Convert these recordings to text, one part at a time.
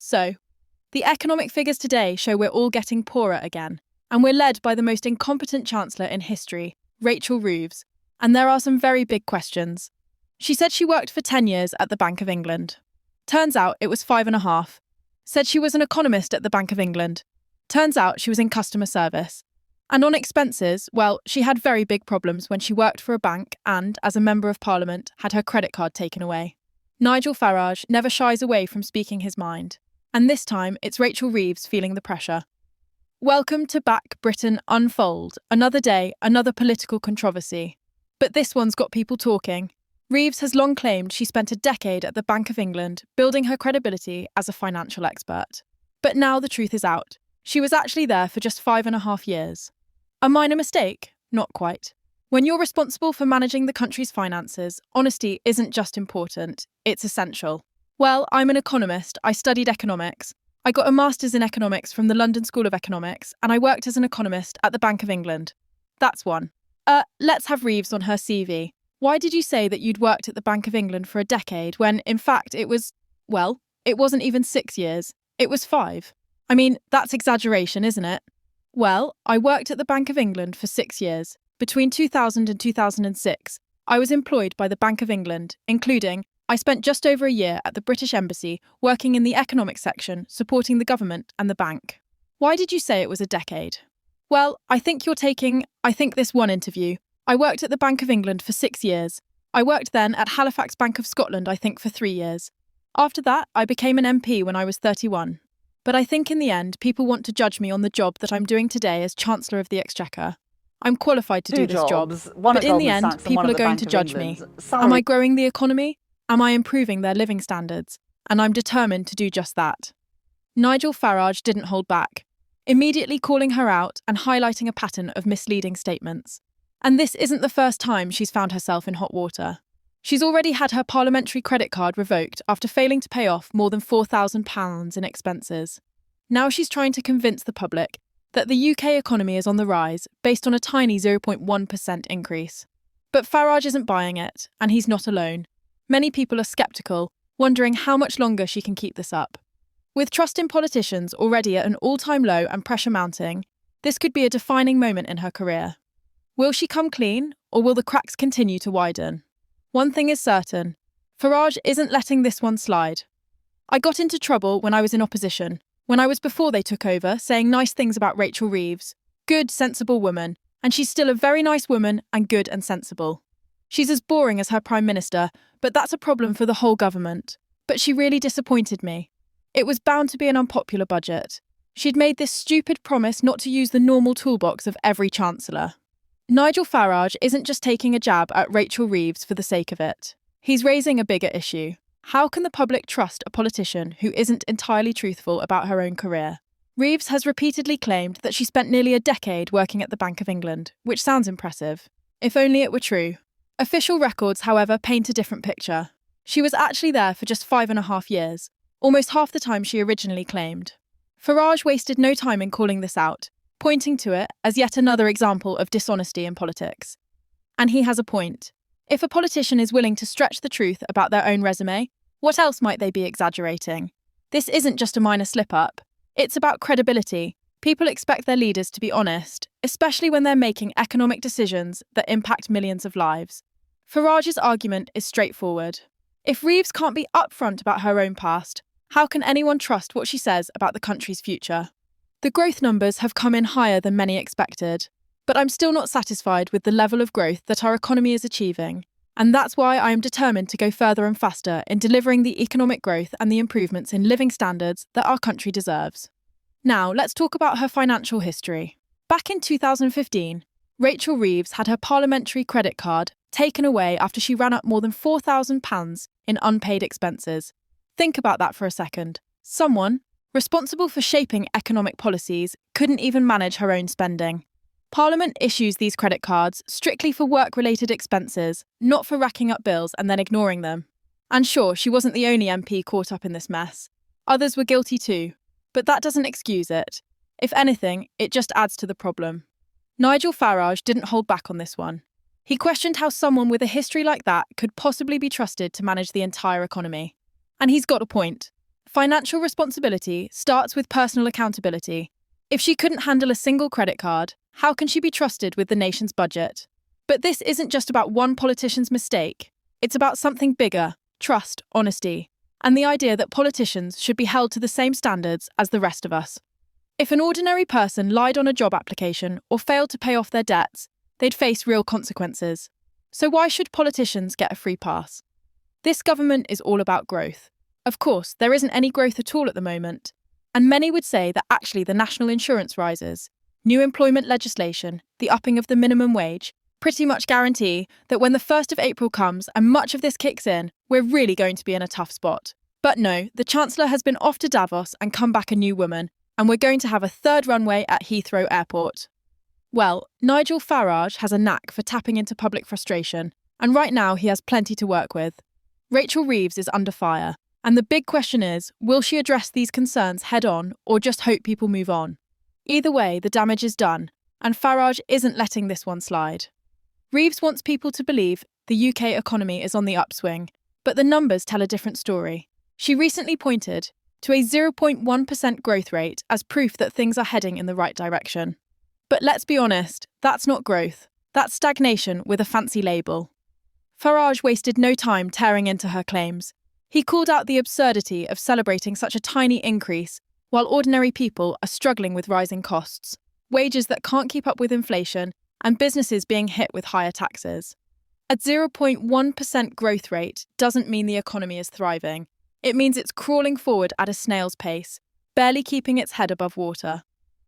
So, the economic figures today show we're all getting poorer again, and we're led by the most incompetent chancellor in history, Rachel Reeves, and there are some very big questions. She said she worked for 10 years at the Bank of England. Turns out it was 5.5. Said she was an economist at the Bank of England. Turns out she was in customer service. And on expenses, well, she had very big problems when she worked for a bank and, as a member of parliament, had her credit card taken away. Nigel Farage never shies away from speaking his mind. And this time, it's Rachel Reeves feeling the pressure. Welcome to Back Britain Unfold. Another day, another political controversy. But this one's got people talking. Reeves has long claimed she spent a decade at the Bank of England building her credibility as a financial expert. But now the truth is out. She was actually there for just 5.5 years. A minor mistake? Not quite. When you're responsible for managing the country's finances, honesty isn't just important, it's essential. Well, I'm an economist. I studied economics. I got a master's in economics from the London School of Economics, and I worked as an economist at the Bank of England. That's one. Let's have Reeves on her CV. Why did you say that you'd worked at the Bank of England for a decade when, in fact, it wasn't even 6 years. It was 5. I mean, that's exaggeration, isn't it? Well, I worked at the Bank of England for 6 years. Between 2000 and 2006, I was employed by the Bank of England, including I spent just over a year at the British Embassy working in the economics section, supporting the government and the bank. Why did you say it was a decade? Well, I think this one interview. I worked at the Bank of England for 6 years. I worked then at Halifax Bank of Scotland, for 3 years. After that, I became an MP when I was 31. But I think in the end, people want to judge me on the job that I'm doing today as Chancellor of the Exchequer. I'm qualified to do this job, but in the end, people are going to judge me. Am I growing the economy? Am I improving their living standards? And I'm determined to do just that. Nigel Farage didn't hold back, immediately calling her out and highlighting a pattern of misleading statements. And this isn't the first time she's found herself in hot water. She's already had her parliamentary credit card revoked after failing to pay off more than £4,000 in expenses. Now she's trying to convince the public that the UK economy is on the rise based on a tiny 0.1% increase. But Farage isn't buying it, and he's not alone. Many people are sceptical, wondering how much longer she can keep this up. With trust in politicians already at an all-time low and pressure mounting, this could be a defining moment in her career. Will she come clean, or will the cracks continue to widen? One thing is certain, Farage isn't letting this one slide. I got into trouble when I was in opposition, when I was before they took over, saying nice things about Rachel Reeves. Good, sensible woman, and she's still a very nice woman and good and sensible. She's as boring as her Prime Minister, but that's a problem for the whole government. But she really disappointed me. It was bound to be an unpopular budget. She'd made this stupid promise not to use the normal toolbox of every chancellor. Nigel Farage isn't just taking a jab at Rachel Reeves for the sake of it. He's raising a bigger issue. How can the public trust a politician who isn't entirely truthful about her own career? Reeves has repeatedly claimed that she spent nearly a decade working at the Bank of England, which sounds impressive. If only it were true. Official records, however, paint a different picture. She was actually there for just 5.5 years, almost half the time she originally claimed. Farage wasted no time in calling this out, pointing to it as yet another example of dishonesty in politics. And he has a point. If a politician is willing to stretch the truth about their own resume, what else might they be exaggerating? This isn't just a minor slip-up. It's about credibility. People expect their leaders to be honest, especially when they're making economic decisions that impact millions of lives. Farage's argument is straightforward. If Reeves can't be upfront about her own past, how can anyone trust what she says about the country's future? The growth numbers have come in higher than many expected, but I'm still not satisfied with the level of growth that our economy is achieving, and that's why I am determined to go further and faster in delivering the economic growth and the improvements in living standards that our country deserves. Now, let's talk about her financial history. Back in 2015, Rachel Reeves had her parliamentary credit card taken away after she ran up more than £4,000 in unpaid expenses. Think about that for a second. Someone responsible for shaping economic policies couldn't even manage her own spending. Parliament issues these credit cards strictly for work-related expenses, not for racking up bills and then ignoring them. And sure, she wasn't the only MP caught up in this mess. Others were guilty too. But that doesn't excuse it. If anything, it just adds to the problem. Nigel Farage didn't hold back on this one. He questioned how someone with a history like that could possibly be trusted to manage the entire economy. And he's got a point. Financial responsibility starts with personal accountability. If she couldn't handle a single credit card, how can she be trusted with the nation's budget? But this isn't just about one politician's mistake. It's about something bigger: trust, honesty, and the idea that politicians should be held to the same standards as the rest of us. If an ordinary person lied on a job application or failed to pay off their debts, they'd face real consequences. So why should politicians get a free pass? This government is all about growth. Of course, there isn't any growth at all at the moment. And many would say that actually the national insurance rises, new employment legislation, the upping of the minimum wage, pretty much guarantee that when the 1st of April comes and much of this kicks in, we're really going to be in a tough spot. But no, the Chancellor has been off to Davos and come back a new woman, and we're going to have a third runway at Heathrow Airport. Well, Nigel Farage has a knack for tapping into public frustration, and right now he has plenty to work with. Rachel Reeves is under fire, and the big question is, will she address these concerns head-on or just hope people move on? Either way, the damage is done, and Farage isn't letting this one slide. Reeves wants people to believe the UK economy is on the upswing, but the numbers tell a different story. She recently pointed to a 0.1% growth rate as proof that things are heading in the right direction. But let's be honest, that's not growth. That's stagnation with a fancy label. Farage wasted no time tearing into her claims. He called out the absurdity of celebrating such a tiny increase while ordinary people are struggling with rising costs, wages that can't keep up with inflation, and businesses being hit with higher taxes. A 0.1% growth rate doesn't mean the economy is thriving. It means it's crawling forward at a snail's pace, barely keeping its head above water.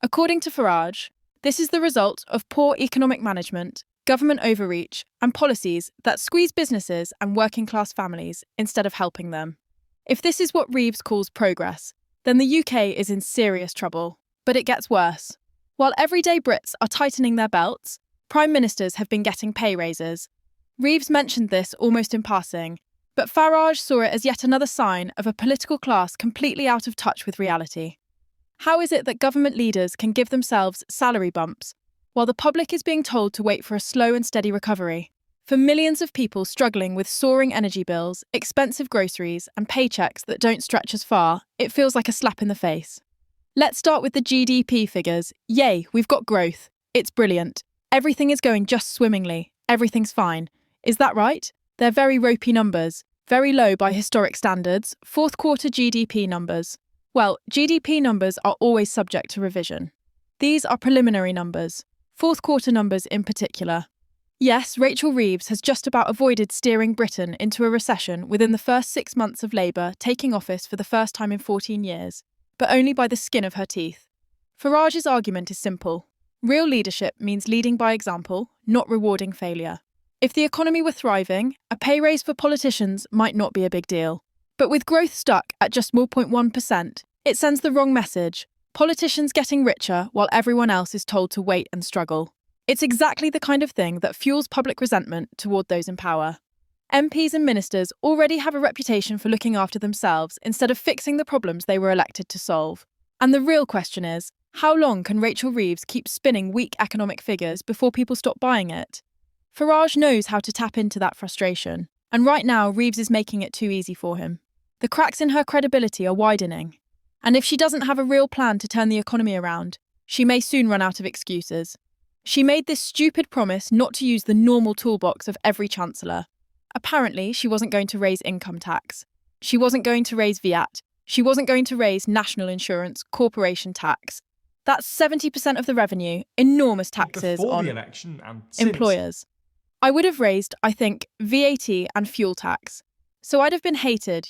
According to Farage, this is the result of poor economic management, government overreach, and policies that squeeze businesses and working-class families instead of helping them. If this is what Reeves calls progress, then the UK is in serious trouble. But it gets worse. While everyday Brits are tightening their belts, prime ministers have been getting pay raises. Reeves mentioned this almost in passing, but Farage saw it as yet another sign of a political class completely out of touch with reality. How is it that government leaders can give themselves salary bumps, while the public is being told to wait for a slow and steady recovery? For millions of people struggling with soaring energy bills, expensive groceries, and paychecks that don't stretch as far, it feels like a slap in the face. Let's start with the GDP figures. Yay, we've got growth. It's brilliant. Everything is going just swimmingly. Everything's fine. Is that right? They're very ropey numbers, very low by historic standards, fourth quarter GDP numbers. Well, GDP numbers are always subject to revision. These are preliminary numbers, fourth quarter numbers in particular. Yes, Rachel Reeves has just about avoided steering Britain into a recession within the first 6 months of Labour taking office for the first time in 14 years, but only by the skin of her teeth. Farage's argument is simple. Real leadership means leading by example, not rewarding failure. If the economy were thriving, a pay raise for politicians might not be a big deal. But with growth stuck at just 0.1%, it sends the wrong message. Politicians getting richer while everyone else is told to wait and struggle. It's exactly the kind of thing that fuels public resentment toward those in power. MPs and ministers already have a reputation for looking after themselves instead of fixing the problems they were elected to solve. And the real question is, how long can Rachel Reeves keep spinning weak economic figures before people stop buying it? Farage knows how to tap into that frustration, and right now Reeves is making it too easy for him. The cracks in her credibility are widening, and if she doesn't have a real plan to turn the economy around, she may soon run out of excuses. She made this stupid promise not to use the normal toolbox of every chancellor. Apparently, she wasn't going to raise income tax. She wasn't going to raise VAT. She wasn't going to raise national insurance, corporation tax. That's 70% of the revenue, enormous taxes on employers. I would have raised, I think, VAT and fuel tax. So I'd have been hated,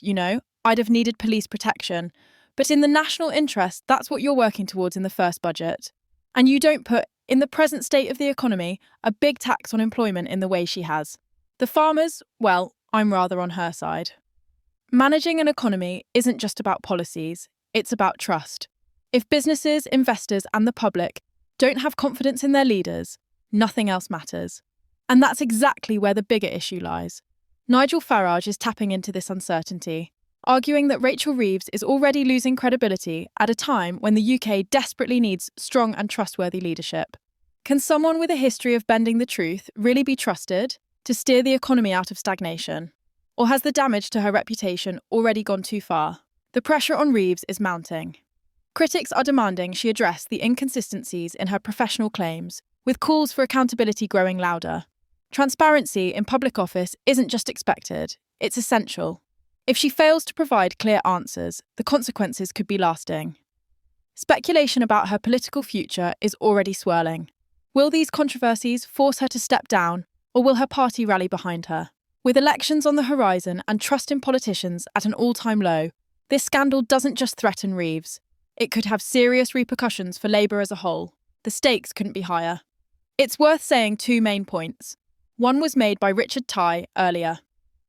I'd have needed police protection. But in the national interest, that's what you're working towards in the first budget. And you don't put, in the present state of the economy, a big tax on employment in the way she has. The farmers, well, I'm rather on her side. Managing an economy isn't just about policies, it's about trust. If businesses, investors, and the public don't have confidence in their leaders, nothing else matters. And that's exactly where the bigger issue lies. Nigel Farage is tapping into this uncertainty, arguing that Rachel Reeves is already losing credibility at a time when the UK desperately needs strong and trustworthy leadership. Can someone with a history of bending the truth really be trusted to steer the economy out of stagnation? Or has the damage to her reputation already gone too far? The pressure on Reeves is mounting. Critics are demanding she address the inconsistencies in her professional claims, with calls for accountability growing louder. Transparency in public office isn't just expected, it's essential. If she fails to provide clear answers, the consequences could be lasting. Speculation about her political future is already swirling. Will these controversies force her to step down, or will her party rally behind her? With elections on the horizon and trust in politicians at an all-time low, this scandal doesn't just threaten Reeves. It could have serious repercussions for Labour as a whole. The stakes couldn't be higher. It's worth saying two main points. One was made by Richard Tye earlier.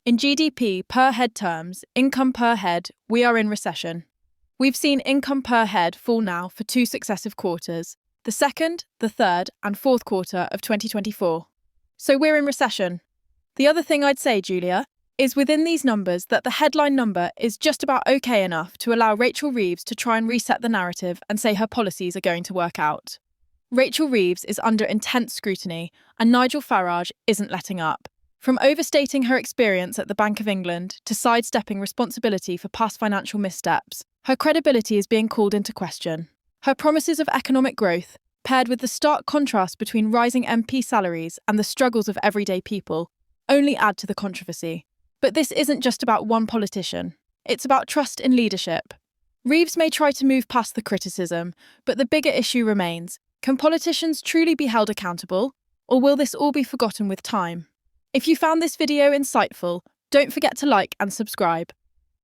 In GDP per head terms, income per head, we are in recession. We've seen income per head fall now for 2 successive quarters, the second, the third, and fourth quarter of 2024. So we're in recession. The other thing I'd say, Julia, is within these numbers that the headline number is just about okay enough to allow Rachel Reeves to try and reset the narrative and say her policies are going to work out. Rachel Reeves is under intense scrutiny, and Nigel Farage isn't letting up. From overstating her experience at the Bank of England to sidestepping responsibility for past financial missteps, her credibility is being called into question. Her promises of economic growth, paired with the stark contrast between rising MP salaries and the struggles of everyday people, only add to the controversy. But this isn't just about one politician. It's about trust in leadership. Reeves may try to move past the criticism, but the bigger issue remains. Can politicians truly be held accountable, or will this all be forgotten with time? If you found this video insightful, don't forget to like and subscribe.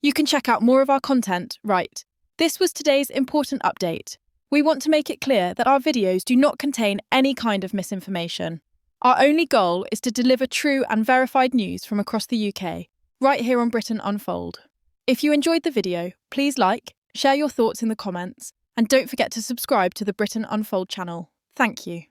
You can check out more of our content, right? This was today's important update. We want to make it clear that our videos do not contain any kind of misinformation. Our only goal is to deliver true and verified news from across the UK, right here on Britain Unfold. If you enjoyed the video, please like, share your thoughts in the comments, and don't forget to subscribe to the Britain Unfold channel. Thank you.